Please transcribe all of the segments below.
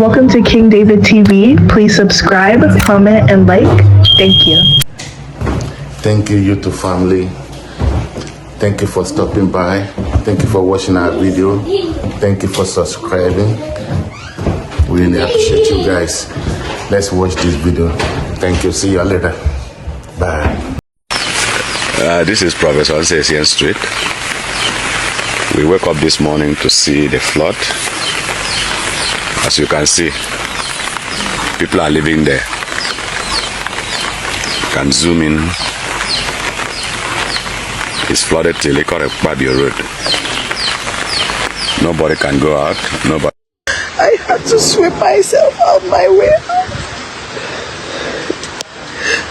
Welcome to King David TV. Please subscribe, comment, and like. Thank you. Thank you, YouTube family. Thank you for stopping by. Thank you for watching our video. Thank you for subscribing. We really appreciate you guys. Let's watch this video. Thank you. See you later. Bye. This is Professor Ansesian Street. We woke up this morning to see the flood. As you can see, people are living there. You can zoom in. It's flooded till Akwa Ibom Road. Nobody can go out. Nobody. I had to sweep myself out my way.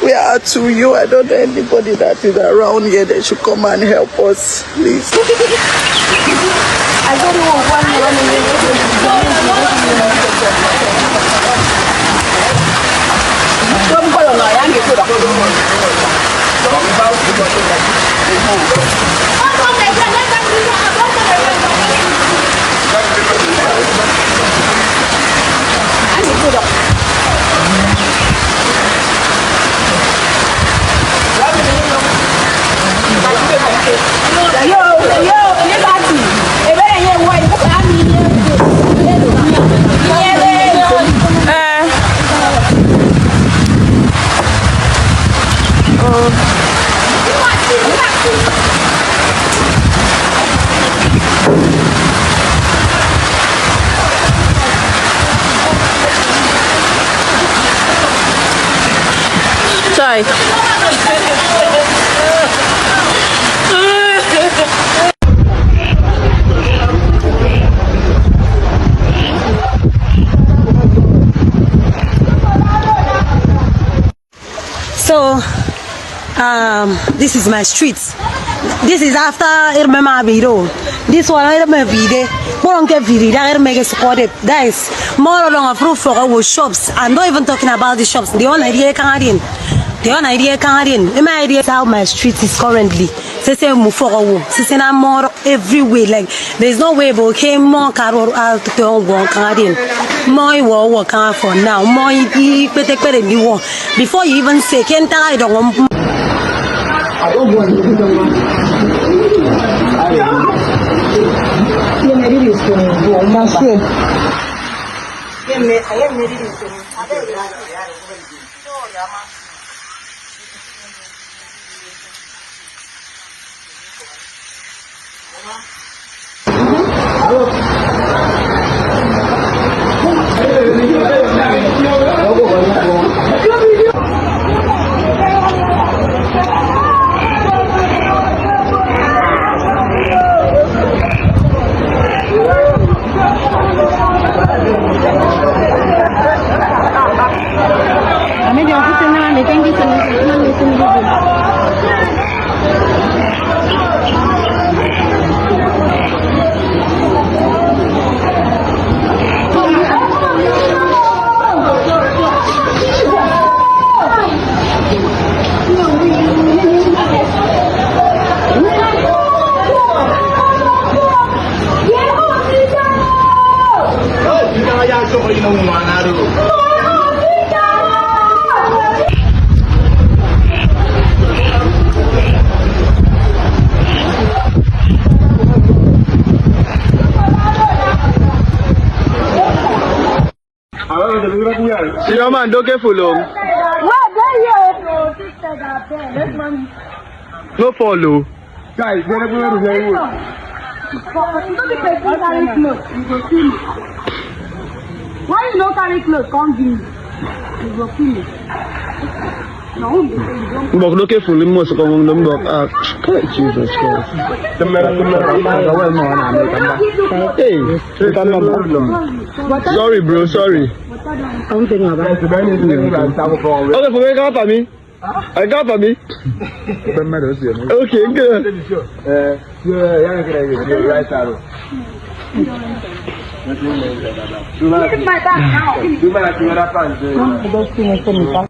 We are to you. I don't know anybody that is around here. They should come and help us, please. I don't know what sorry. So, this is my street. This is after Irmema Biro. This one I remember there. Guys, more along a proof for our shops. I'm not even talking about the shops. The one idea Canadian. The one idea Canadian. My idea is how my street is currently. Say move forward. Say more everywhere. Like there's no way but okay more car or out to go Canadian. More work for now. More before you even say can't I don't want. I don't want Your man, don't get full on. No follow. Guys, why you not carry clothes? Come give me. You go feel it. No, but look at full most of them. Jesus Christ. Hey, sorry, bro. Sorry. Okay, for me, come for me. I got for me. Okay, good. Right arrow. my back now.